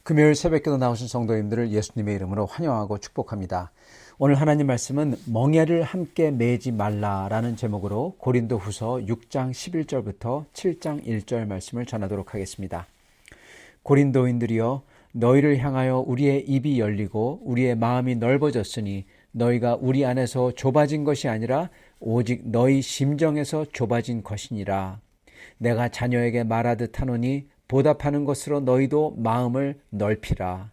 금요일 새벽기도 나오신 성도님들을 예수님의 이름으로 환영하고 축복합니다. 오늘 하나님 말씀은 멍에를 함께 매지 말라라는 제목으로 고린도후서 6장 11절부터 7장 1절 말씀을 전하도록 하겠습니다. 고린도인들이여, 너희를 향하여 우리의 입이 열리고 우리의 마음이 넓어졌으니 너희가 우리 안에서 좁아진 것이 아니라 오직 너희 심정에서 좁아진 것이니라. 내가 자녀에게 말하듯 하노니 보답하는 것으로 너희도 마음을 넓히라.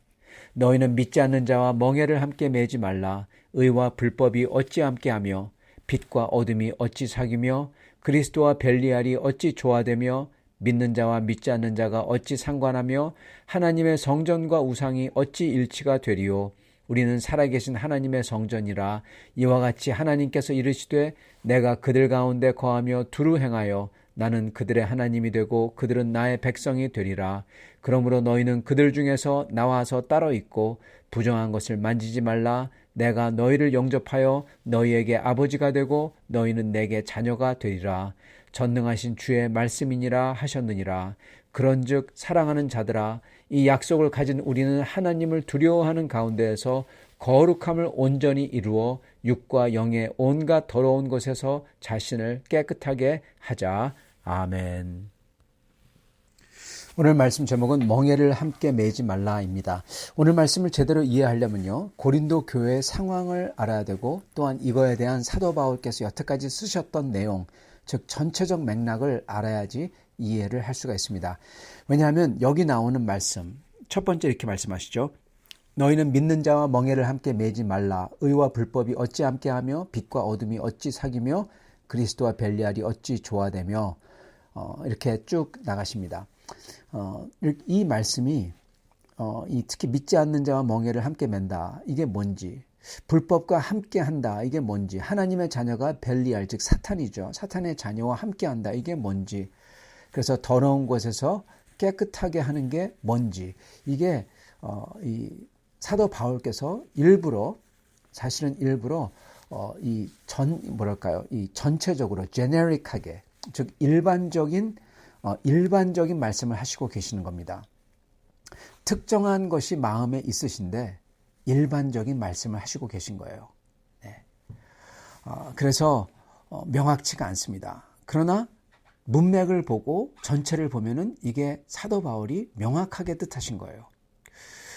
너희는 믿지 않는 자와 멍에를 함께 매지 말라. 의와 불법이 어찌 함께하며 빛과 어둠이 어찌 사귀며 그리스도와 벨리알이 어찌 조화되며 믿는 자와 믿지 않는 자가 어찌 상관하며 하나님의 성전과 우상이 어찌 일치가 되리요. 우리는 살아계신 하나님의 성전이라. 이와 같이 하나님께서 이르시되 내가 그들 가운데 거하며 두루 행하여 나는 그들의 하나님이 되고 그들은 나의 백성이 되리라. 그러므로 너희는 그들 중에서 나와서 따로 있고 부정한 것을 만지지 말라. 내가 너희를 영접하여 너희에게 아버지가 되고 너희는 내게 자녀가 되리라. 전능하신 주의 말씀이니라 하셨느니라. 그런즉 사랑하는 자들아, 이 약속을 가진 우리는 하나님을 두려워하는 가운데에서 거룩함을 온전히 이루어 육과 영의 온갖 더러운 것에서 자신을 깨끗하게 하자. 아멘. 오늘 말씀 제목은 멍에를 함께 매지 말라입니다. 오늘 말씀을 제대로 이해하려면요, 고린도 교회의 상황을 알아야 되고 또한 이거에 대한 사도 바울께서 여태까지 쓰셨던 내용, 즉 전체적 맥락을 알아야지 이해를 할 수가 있습니다. 왜냐하면 여기 나오는 말씀, 첫 번째 이렇게 말씀하시죠. 너희는 믿는 자와 멍에를 함께 매지 말라. 의와 불법이 어찌 함께하며 빛과 어둠이 어찌 사귀며 그리스도와 벨리알이 어찌 조화되며, 이렇게 쭉 나가십니다. 이 말씀이 특히 믿지 않는 자와 멍에를 함께 맨다, 이게 뭔지, 불법과 함께한다, 이게 뭔지, 하나님의 자녀가 벨리알 즉 사탄이죠, 사탄의 자녀와 함께한다, 이게 뭔지, 그래서 더러운 곳에서 깨끗하게 하는 게 뭔지, 이게 이 사도 바울께서 사실은 일부러 이 전체적으로 제네릭하게, 즉 일반적인 말씀을 하시고 계시는 겁니다. 특정한 것이 마음에 있으신데 일반적인 말씀을 하시고 계신 거예요. 네. 그래서 명확치가 않습니다. 그러나 문맥을 보고 전체를 보면은 이게 사도 바울이 명확하게 뜻하신 거예요.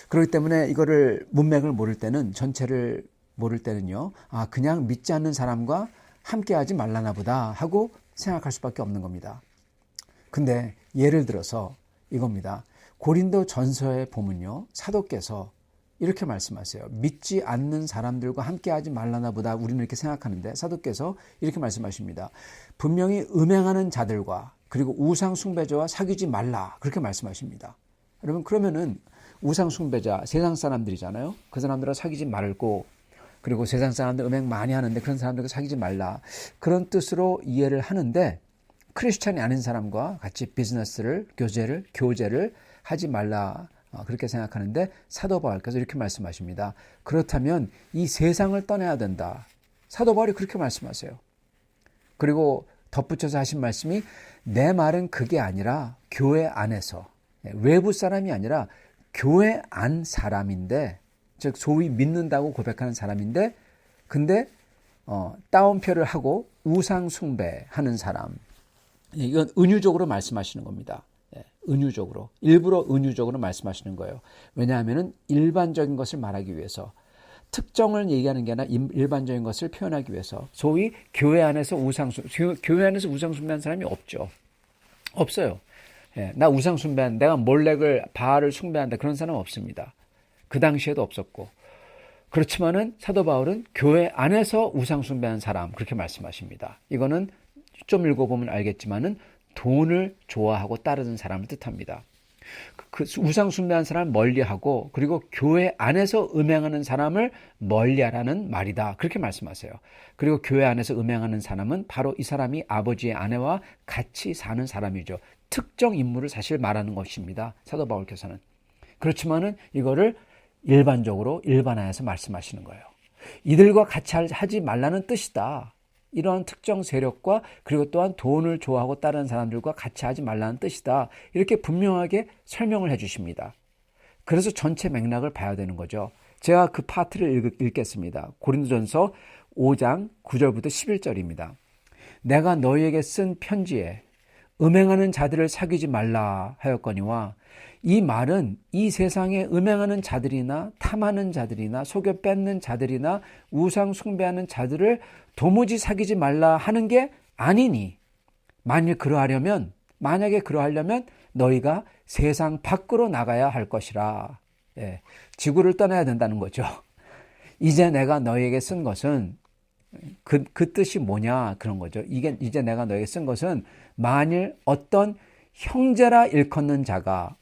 그렇기 때문에 이거를 문맥을 모를 때는, 전체를 모를 때는요, 그냥 믿지 않는 사람과 함께하지 말라나 보다 하고 생각할 수밖에 없는 겁니다. 근데 예를 들어서 이겁니다. 고린도 전서에 보면요, 사도께서 이렇게 말씀하세요. 믿지 않는 사람들과 함께하지 말라나 보다, 우리는 이렇게 생각하는데 사도께서 이렇게 말씀하십니다. 분명히 음행하는 자들과 그리고 우상 숭배자와 사귀지 말라, 그렇게 말씀하십니다. 여러분, 그러면은 우상 숭배자, 세상 사람들이잖아요. 그 사람들과 사귀지 말고, 그리고 세상 사람들 음행 많이 하는데 그런 사람들과 사귀지 말라, 그런 뜻으로 이해를 하는데, 크리스찬이 아닌 사람과 같이 비즈니스를, 교제를 하지 말라, 그렇게 생각하는데 사도 바울께서 이렇게 말씀하십니다. 그렇다면 이 세상을 떠나야 된다. 사도 바울이 그렇게 말씀하세요. 그리고 덧붙여서 하신 말씀이, 내 말은 그게 아니라 교회 안에서, 외부 사람이 아니라 교회 안 사람인데, 즉 소위 믿는다고 고백하는 사람인데, 근데 따옴표를 하고 우상 숭배하는 사람, 이건 은유적으로 말씀하시는 겁니다. 은유적으로, 일부러 은유적으로 말씀하시는 거예요. 왜냐하면 일반적인 것을 말하기 위해서, 특정을 얘기하는 게 아니라 일반적인 것을 표현하기 위해서. 소위 교회 안에서 우상 숭배하는 사람이 없어요. 나 우상 숭배한다, 내가 몰렉을, 바알을 숭배한다, 그런 사람은 없습니다. 그 당시에도 없었고. 그렇지만은 사도 바울은 교회 안에서 우상 숭배하는 사람, 그렇게 말씀하십니다. 이거는 좀 읽어보면 알겠지만은 돈을 좋아하고 따르는 사람을 뜻합니다. 그 우상 숭배하는 사람을 멀리하고, 그리고 교회 안에서 음행하는 사람을 멀리하라는 말이다, 그렇게 말씀하세요. 그리고 교회 안에서 음행하는 사람은 바로 이 사람이 아버지의 아내와 같이 사는 사람이죠. 특정 인물을 사실 말하는 것입니다, 사도 바울께서는. 그렇지만은 이거를 일반적으로 일반화해서 말씀하시는 거예요. 이들과 같이 하지 말라는 뜻이다. 이러한 특정 세력과, 그리고 또한 돈을 좋아하고 따르는 사람들과 같이 하지 말라는 뜻이다, 이렇게 분명하게 설명을 해 주십니다. 그래서 전체 맥락을 봐야 되는 거죠. 제가 그 파트를 읽겠습니다. 고린도전서 5장 9절부터 11절입니다. 내가 너희에게 쓴 편지에 음행하는 자들을 사귀지 말라 하였거니와, 이 말은 이 세상에 음행하는 자들이나 탐하는 자들이나 속여 뺏는 자들이나 우상 숭배하는 자들을 도무지 사귀지 말라 하는 게 아니니, 만약에 그러하려면 너희가 세상 밖으로 나가야 할 것이라. 예, 지구를 떠나야 된다는 거죠. 이제 내가 너희에게 쓴 것은 그 뜻이 뭐냐 그런 거죠. 이제 내가 너희에게 쓴 것은, 만일 어떤 형제라 일컫는 자가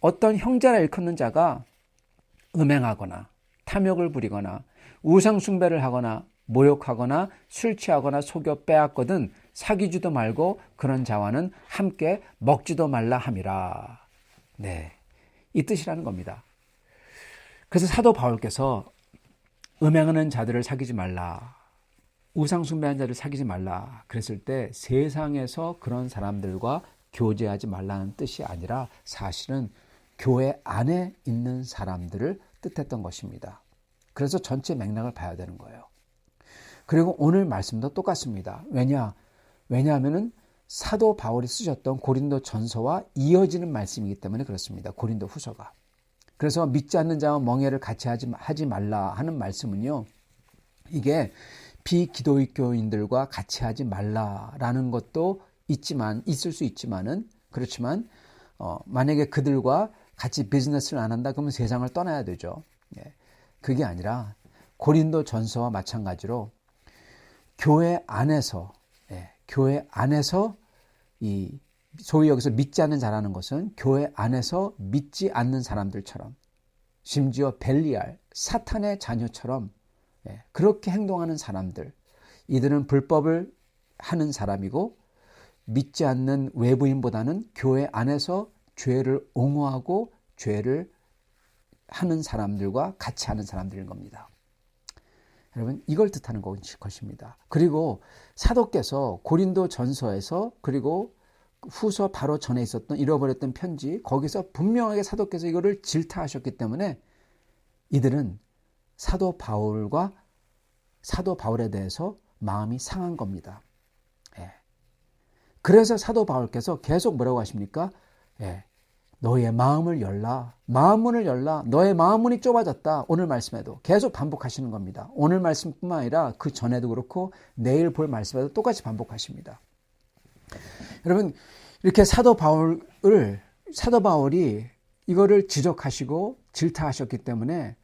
음행하거나 탐욕을 부리거나 우상 숭배를 하거나 모욕하거나 술 취하거나 속여 빼앗거든 사귀지도 말고 그런 자와는 함께 먹지도 말라 함이라. 네, 이 뜻이라는 겁니다. 그래서 사도 바울께서 음행하는 자들을 사귀지 말라, 우상 숭배하는 자를 사귀지 말라 그랬을 때 세상에서 그런 사람들과 교제하지 말라는 뜻이 아니라 사실은 교회 안에 있는 사람들을 뜻했던 것입니다. 그래서 전체 맥락을 봐야 되는 거예요. 그리고 오늘 말씀도 똑같습니다. 왜냐하면 사도 바울이 쓰셨던 고린도 전서와 이어지는 말씀이기 때문에 그렇습니다. 고린도 후서가. 그래서 믿지 않는 자와 멍해를 같이 하지 말라 하는 말씀은요, 이게 비기독교인들과 같이 하지 말라라는 것도 있을 수 있지만은, 그렇지만 만약에 그들과 같이 비즈니스를 안 한다 그러면 세상을 떠나야 되죠. 예, 그게 아니라 고린도 전서와 마찬가지로 교회 안에서 이 소위 여기서 믿지 않는 자라는 것은 교회 안에서 믿지 않는 사람들처럼, 심지어 벨리알 사탄의 자녀처럼 그렇게 행동하는 사람들, 이들은 불법을 하는 사람이고 믿지 않는 외부인보다는 교회 안에서 죄를 옹호하고 죄를 하는 사람들과 같이 하는 사람들인 겁니다. 여러분, 이걸 뜻하는 것입니다. 그리고 사도께서 고린도 전서에서, 그리고 후서 바로 전에 있었던 잃어버렸던 편지, 거기서 분명하게 사도께서 이거를 질타하셨기 때문에 이들은 사도 바울에 대해서 마음이 상한 겁니다. 그래서 사도 바울께서 계속 뭐라고 하십니까? 너의 마음을 열라. 마음문을 열라. 너의 마음문이 좁아졌다. 오늘 말씀에도 계속 반복하시는 겁니다. 오늘 말씀뿐만 아니라 그 전에도 그렇고 내일 볼 말씀에도 똑같이 반복하십니다. 여러분, 이렇게 사도 바울이 이거를 지적하시고 질타하셨기 때문에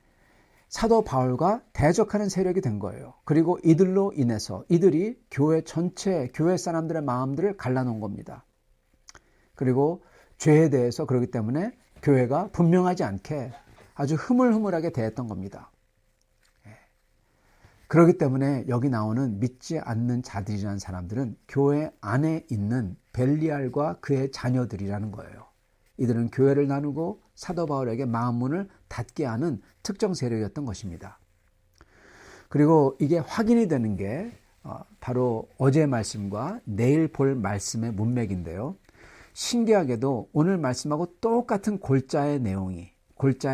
사도 바울과 대적하는 세력이 된 거예요. 그리고 이들로 인해서 이들이 교회 사람들의 마음들을 갈라놓은 겁니다. 그리고 죄에 대해서 그렇기 때문에 교회가 분명하지 않게 아주 흐물흐물하게 대했던 겁니다. 그렇기 때문에 여기 나오는 믿지 않는 자들이라는 사람들은 교회 안에 있는 벨리알과 그의 자녀들이라는 거예요. 이들은 교회를 나누고 사도 바울에게 마음문을 닫게 하는 특정 세력이었던 것입니다. 그리고 이게 확인이 되는 게 바로 어제 말씀과 내일 볼 말씀의 문맥인데요. 신기하게도 오늘 말씀하고 똑같은 골자의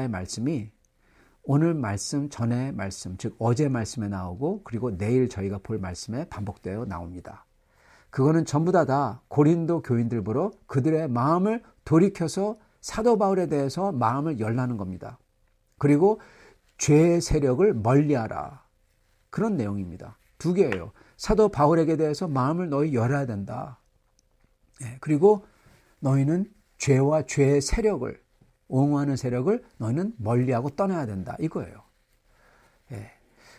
말씀이 오늘 말씀 전의 말씀, 즉 어제 말씀에 나오고, 그리고 내일 저희가 볼 말씀에 반복되어 나옵니다. 그거는 전부 다 고린도 교인들 보러 그들의 마음을 돌이켜서 사도 바울에 대해서 마음을 열라는 겁니다. 그리고 죄의 세력을 멀리하라, 그런 내용입니다. 두 개예요. 사도 바울에게 대해서 마음을 너희 열어야 된다. 그리고 너희는 죄와 죄의 세력을, 옹호하는 세력을 너희는 멀리하고 떠나야 된다, 이거예요.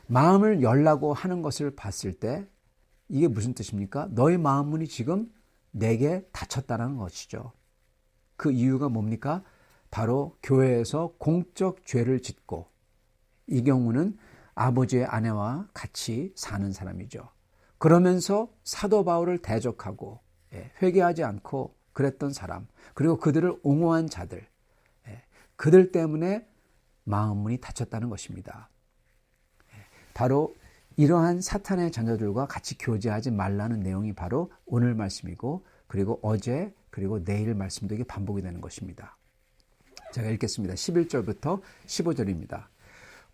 마음을 열라고 하는 것을 봤을 때 이게 무슨 뜻입니까? 너희 마음문이 지금 내게 닫혔다는 것이죠. 그 이유가 뭡니까? 바로 교회에서 공적 죄를 짓고, 이 경우는 아버지의 아내와 같이 사는 사람이죠. 그러면서 사도 바울을 대적하고 회개하지 않고 그랬던 사람, 그리고 그들을 옹호한 자들, 그들 때문에 마음문이 닫혔다는 것입니다. 바로 이러한 사탄의 자녀들과 같이 교제하지 말라는 내용이 바로 오늘 말씀이고, 그리고 어제, 그리고 내일 말씀도 이게 반복이 되는 것입니다. 제가 읽겠습니다. 11절부터 15절입니다.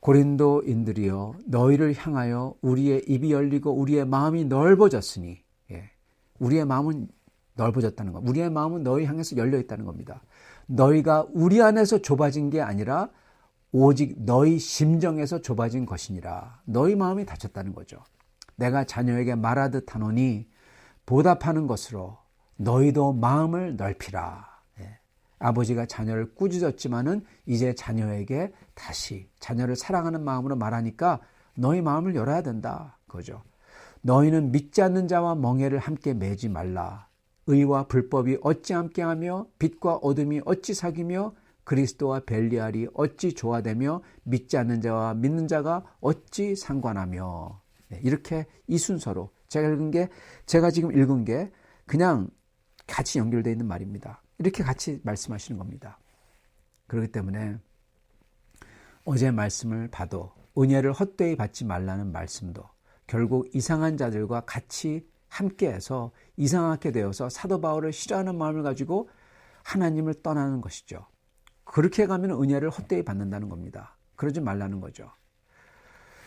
고린도인들이여 너희를 향하여 우리의 입이 열리고 우리의 마음이 넓어졌으니, 우리의 마음은 넓어졌다는 것. 우리의 마음은 너희 향해서 열려 있다는 겁니다. 너희가 우리 안에서 좁아진 게 아니라 오직 너희 심정에서 좁아진 것이니라. 너희 마음이 닫혔다는 거죠. 내가 자녀에게 말하듯 하노니 보답하는 것으로 너희도 마음을 넓히라. 아버지가 자녀를 꾸짖었지만은 이제 자녀에게 다시 자녀를 사랑하는 마음으로 말하니까 너희 마음을 열어야 된다. 그거죠. 너희는 믿지 않는 자와 멍에를 함께 매지 말라. 의와 불법이 어찌 함께하며 빛과 어둠이 어찌 사귀며 그리스도와 벨리알이 어찌 조화되며 믿지 않는 자와 믿는 자가 어찌 상관하며. 이렇게 이 순서로 제가 지금 읽은 게 그냥 같이 연결되어 있는 말입니다. 이렇게 같이 말씀하시는 겁니다. 그렇기 때문에 어제 말씀을 봐도 은혜를 헛되이 받지 말라는 말씀도 결국 이상한 자들과 같이 함께해서 이상하게 되어서 사도 바울을 싫어하는 마음을 가지고 하나님을 떠나는 것이죠. 그렇게 가면 은혜를 헛되이 받는다는 겁니다. 그러지 말라는 거죠.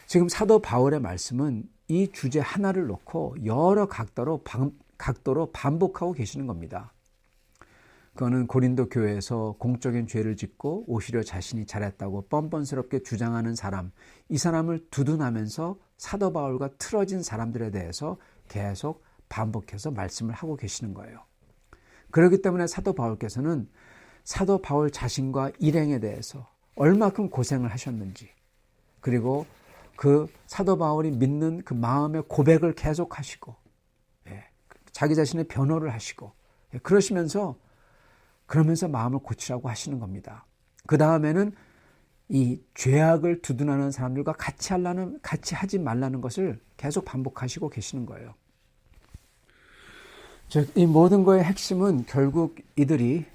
지금 사도 바울의 말씀은 이 주제 하나를 놓고 여러 각도로 반복하고 계시는 겁니다. 그거는 고린도 교회에서 공적인 죄를 짓고 오히려 자신이 잘했다고 뻔뻔스럽게 주장하는 사람, 이 사람을 두둔하면서 사도 바울과 틀어진 사람들에 대해서 계속 반복해서 말씀을 하고 계시는 거예요. 그렇기 때문에 사도 바울께서는 사도 바울 자신과 일행에 대해서 얼마큼 고생을 하셨는지, 그리고 그 사도 바울이 믿는 그 마음의 고백을 계속 하시고, 자기 자신의 변호를 하시고, 그러면서 마음을 고치라고 하시는 겁니다. 그 다음에는 이 죄악을 두둔하는 사람들과 같이 하지 말라는 것을 계속 반복하시고 계시는 거예요. 즉, 이 모든 거의 핵심은 결국 이들이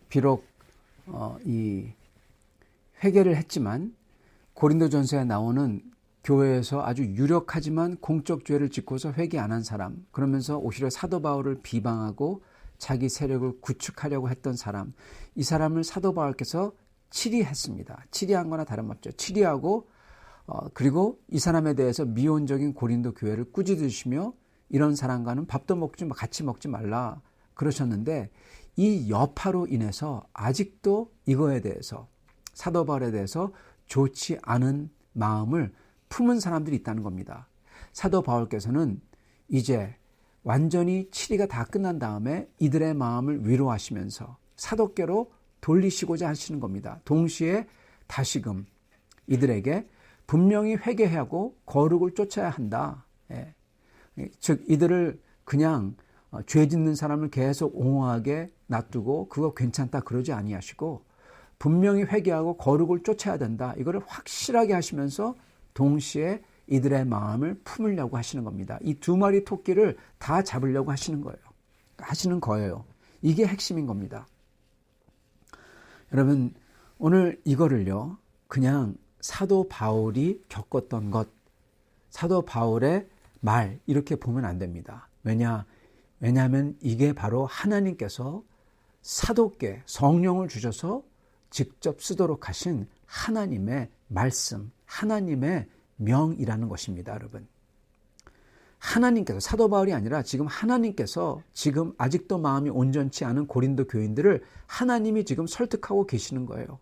비록 이 회개를 했지만 고린도전서에 나오는 교회에서 아주 유력하지만 공적 죄를 짓고서 회개 안 한 사람, 그러면서 오히려 사도 바울을 비방하고 자기 세력을 구축하려고 했던 사람, 이 사람을 사도 바울께서 치리했습니다. 치리한 거나 다름없죠. 치리하고 그리고 이 사람에 대해서 미온적인 고린도 교회를 꾸짖으시며 이런 사람과는 밥도 같이 먹지 말라 그러셨는데, 이 여파로 인해서 아직도 이거에 대해서 사도 바울에 대해서 좋지 않은 마음을 품은 사람들이 있다는 겁니다. 사도 바울께서는 이제 완전히 치리가 다 끝난 다음에 이들의 마음을 위로하시면서 사도께로 돌리시고자 하시는 겁니다. 동시에 다시금 이들에게 분명히 회개하고 거룩을 쫓아야 한다. 즉 이들을 그냥 죄 짓는 사람을 계속 옹호하게 놔두고 그거 괜찮다 그러지 아니하시고 분명히 회개하고 거룩을 쫓아야 된다. 이거를 확실하게 하시면서 동시에 이들의 마음을 품으려고 하시는 겁니다. 이 두 마리 토끼를 다 잡으려고 하시는 거예요. 이게 핵심인 겁니다. 여러분, 오늘 이거를요, 그냥 사도 바울이 겪었던 것, 사도 바울의 말, 이렇게 보면 안 됩니다. 왜냐하면 이게 바로 하나님께서 사도께 성령을 주셔서 직접 쓰도록 하신 하나님의 말씀, 하나님의 명이라는 것입니다, 여러분. 하나님께서, 사도 바울이 아니라 지금 하나님께서 지금 아직도 마음이 온전치 않은 고린도 교인들을 하나님이 지금 설득하고 계시는 거예요.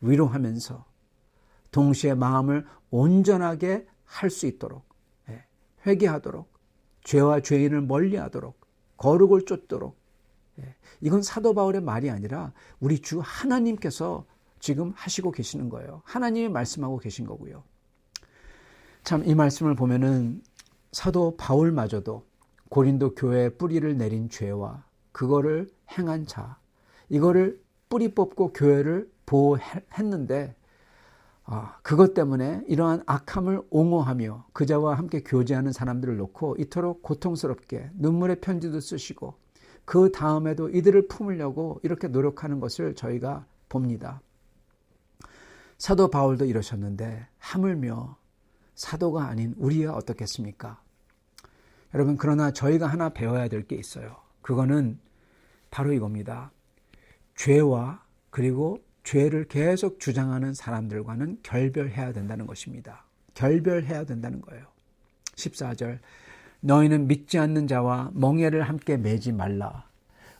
위로하면서 동시에 마음을 온전하게 할 수 있도록, 회개하도록, 죄와 죄인을 멀리하도록, 거룩을 쫓도록. 이건 사도 바울의 말이 아니라 우리 주 하나님께서 지금 하시고 계시는 거예요. 하나님이 말씀하고 계신 거고요. 참 이 말씀을 보면은 사도 바울마저도 고린도 교회에 뿌리를 내린 죄와 그거를 행한 자, 이거를 뿌리 뽑고 교회를 보호했는데 그것 때문에 이러한 악함을 옹호하며 그자와 함께 교제하는 사람들을 놓고 이토록 고통스럽게 눈물의 편지도 쓰시고 그 다음에도 이들을 품으려고 이렇게 노력하는 것을 저희가 봅니다. 사도 바울도 이러셨는데 하물며 사도가 아닌 우리야 어떻겠습니까? 여러분, 그러나 저희가 하나 배워야 될 게 있어요. 그거는 바로 이겁니다. 죄와 그리고 죄를 계속 주장하는 사람들과는 결별해야 된다는 것입니다. 결별해야 된다는 거예요. 14절, 너희는 믿지 않는 자와 멍에를 함께 매지 말라.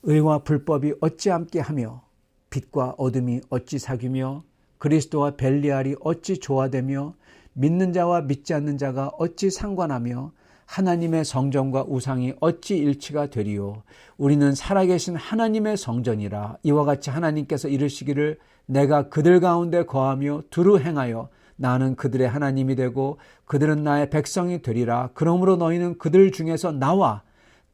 의와 불법이 어찌 함께 하며 빛과 어둠이 어찌 사귀며 그리스도와 벨리알이 어찌 조화되며 믿는 자와 믿지 않는 자가 어찌 상관하며 하나님의 성전과 우상이 어찌 일치가 되리요. 우리는 살아계신 하나님의 성전이라. 이와 같이 하나님께서 이르시기를 내가 그들 가운데 거하며 두루 행하여 나는 그들의 하나님이 되고 그들은 나의 백성이 되리라. 그러므로 너희는 그들 중에서 나와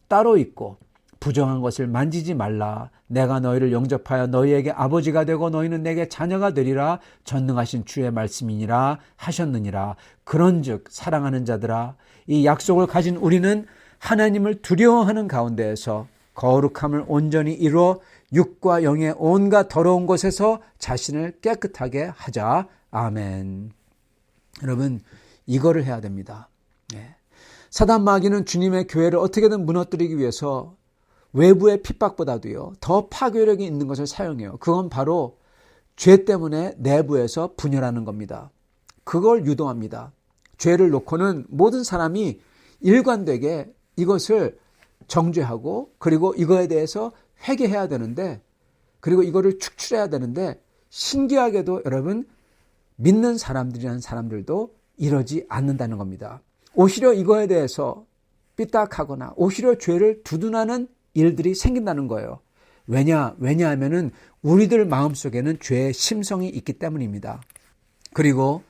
따로 있고 부정한 것을 만지지 말라. 내가 너희를 영접하여 너희에게 아버지가 되고 너희는 내게 자녀가 되리라. 전능하신 주의 말씀이니라 하셨느니라. 그런즉 사랑하는 자들아, 이 약속을 가진 우리는 하나님을 두려워하는 가운데에서 거룩함을 온전히 이루어 육과 영의 온갖 더러운 것에서 자신을 깨끗하게 하자. 아멘. 여러분, 이거를 해야 됩니다. 사단 마귀는 주님의 교회를 어떻게든 무너뜨리기 위해서 외부의 핍박보다도요, 더 파괴력이 있는 것을 사용해요. 그건 바로 죄 때문에 내부에서 분열하는 겁니다. 그걸 유도합니다. 죄를 놓고는 모든 사람이 일관되게 이것을 정죄하고 그리고 이거에 대해서 회개해야 되는데, 그리고 이거를 축출해야 되는데, 신기하게도 여러분, 믿는 사람들이라는 사람들도 이러지 않는다는 겁니다. 오히려 이거에 대해서 삐딱하거나 오히려 죄를 두둔하는 일들이 생긴다는 거예요. 왜냐하면은 우리들 마음속에는 죄의 심성이 있기 때문입니다. 그리고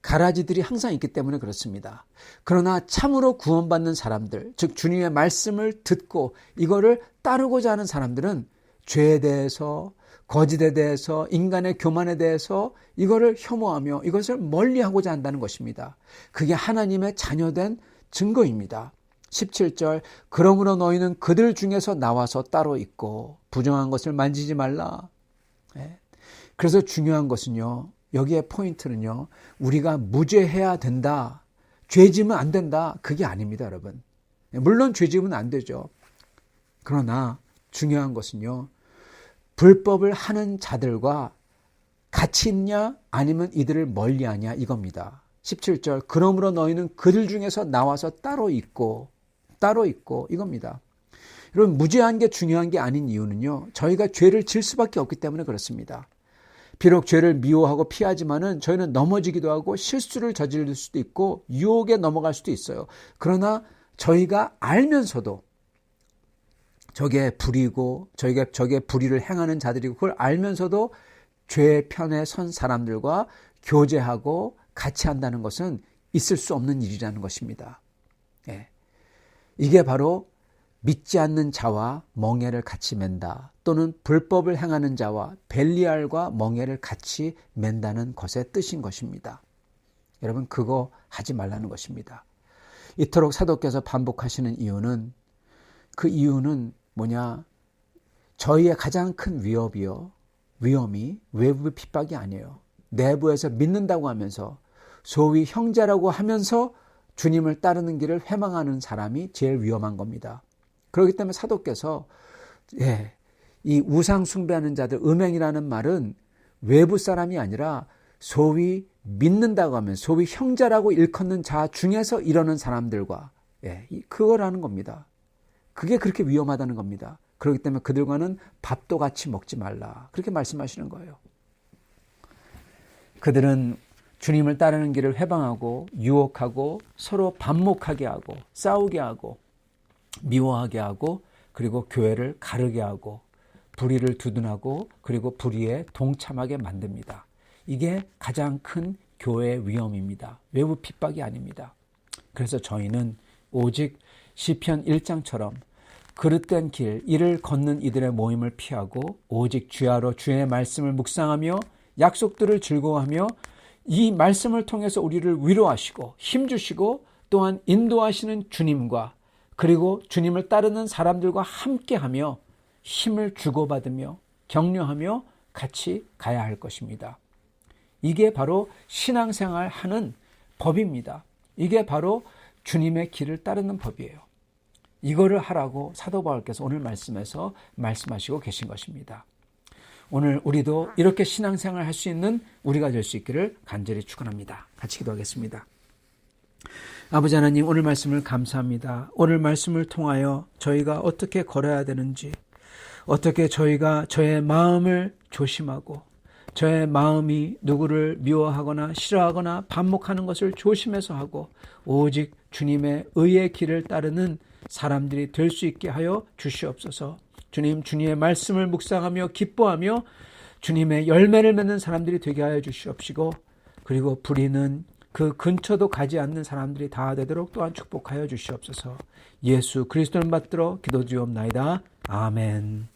가라지들이 항상 있기 때문에 그렇습니다. 그러나 참으로 구원받는 사람들, 즉 주님의 말씀을 듣고 이거를 따르고자 하는 사람들은 죄에 대해서, 거짓에 대해서, 인간의 교만에 대해서 이거를 혐오하며 이것을 멀리하고자 한다는 것입니다. 그게 하나님의 자녀된 증거입니다. 17절, 그러므로 너희는 그들 중에서 나와서 따로 있고 부정한 것을 만지지 말라. 그래서 중요한 것은요, 여기에 포인트는요, 우리가 무죄해야 된다, 죄 지으면 안 된다, 그게 아닙니다, 여러분. 물론 죄 지으면 안 되죠. 그러나 중요한 것은요, 불법을 하는 자들과 같이 있냐 아니면 이들을 멀리하냐 이겁니다. 17절, 그러므로 너희는 그들 중에서 나와서 따로 있고 이겁니다. 여러분, 무죄한 게 중요한 게 아닌 이유는요, 저희가 죄를 질 수밖에 없기 때문에 그렇습니다. 비록 죄를 미워하고 피하지만은 저희는 넘어지기도 하고 실수를 저지를 수도 있고 유혹에 넘어갈 수도 있어요. 그러나 저희가 알면서도 저게 불의고 저게 불의를 행하는 자들이고 그걸 알면서도 죄의 편에 선 사람들과 교제하고 같이 한다는 것은 있을 수 없는 일이라는 것입니다. 이게 바로 믿지 않는 자와 멍에를 같이 맨다, 또는 불법을 행하는 자와 벨리알과 멍에를 같이 맨다는 것의 뜻인 것입니다. 여러분, 그거 하지 말라는 것입니다. 이토록 사도께서 반복하시는 이유는, 그 이유는 뭐냐? 저희의 가장 큰 위험이 외부의 핍박이 아니에요. 내부에서 믿는다고 하면서 소위 형제라고 하면서 주님을 따르는 길을 회망하는 사람이 제일 위험한 겁니다. 그렇기 때문에 사도께서 이 우상 숭배하는 자들, 음행이라는 말은 외부 사람이 아니라 소위 믿는다고 하면 소위 형제라고 일컫는 자 중에서 이러는 사람들과 그거라는 겁니다. 그게 그렇게 위험하다는 겁니다. 그렇기 때문에 그들과는 밥도 같이 먹지 말라, 그렇게 말씀하시는 거예요. 그들은 주님을 따르는 길을 회방하고 유혹하고 서로 반목하게 하고 싸우게 하고 미워하게 하고 그리고 교회를 가르게 하고 불의를 두둔하고 그리고 불의에 동참하게 만듭니다. 이게 가장 큰 교회의 위험입니다. 외부 핍박이 아닙니다. 그래서 저희는 오직 시편 1장처럼 그릇된 길, 이를 걷는 이들의 모임을 피하고 오직 주야로 주의 말씀을 묵상하며 약속들을 즐거워하며 이 말씀을 통해서 우리를 위로하시고 힘주시고 또한 인도하시는 주님과 그리고 주님을 따르는 사람들과 함께하며 힘을 주고받으며 격려하며 같이 가야 할 것입니다. 이게 바로 신앙생활 하는 법입니다. 이게 바로 주님의 길을 따르는 법이에요. 이거를 하라고 사도 바울께서 오늘 말씀에서 말씀하시고 계신 것입니다. 오늘 우리도 이렇게 신앙생활 할 수 있는 우리가 될 수 있기를 간절히 축원합니다. 같이 기도하겠습니다. 아버지 하나님, 오늘 말씀을 감사합니다. 오늘 말씀을 통하여 저희가 어떻게 걸어야 되는지, 어떻게 저희가 저의 마음을 조심하고 저의 마음이 누구를 미워하거나 싫어하거나 반목하는 것을 조심해서 하고 오직 주님의 의의 길을 따르는 사람들이 될 수 있게 하여 주시옵소서. 주님, 주님의 말씀을 묵상하며 기뻐하며 주님의 열매를 맺는 사람들이 되게 하여 주시옵시고, 그리고 불의는 그 근처도 가지 않는 사람들이 다 되도록 또한 축복하여 주시옵소서. 예수 그리스도를 받들어 기도드리옵나이다. 아멘.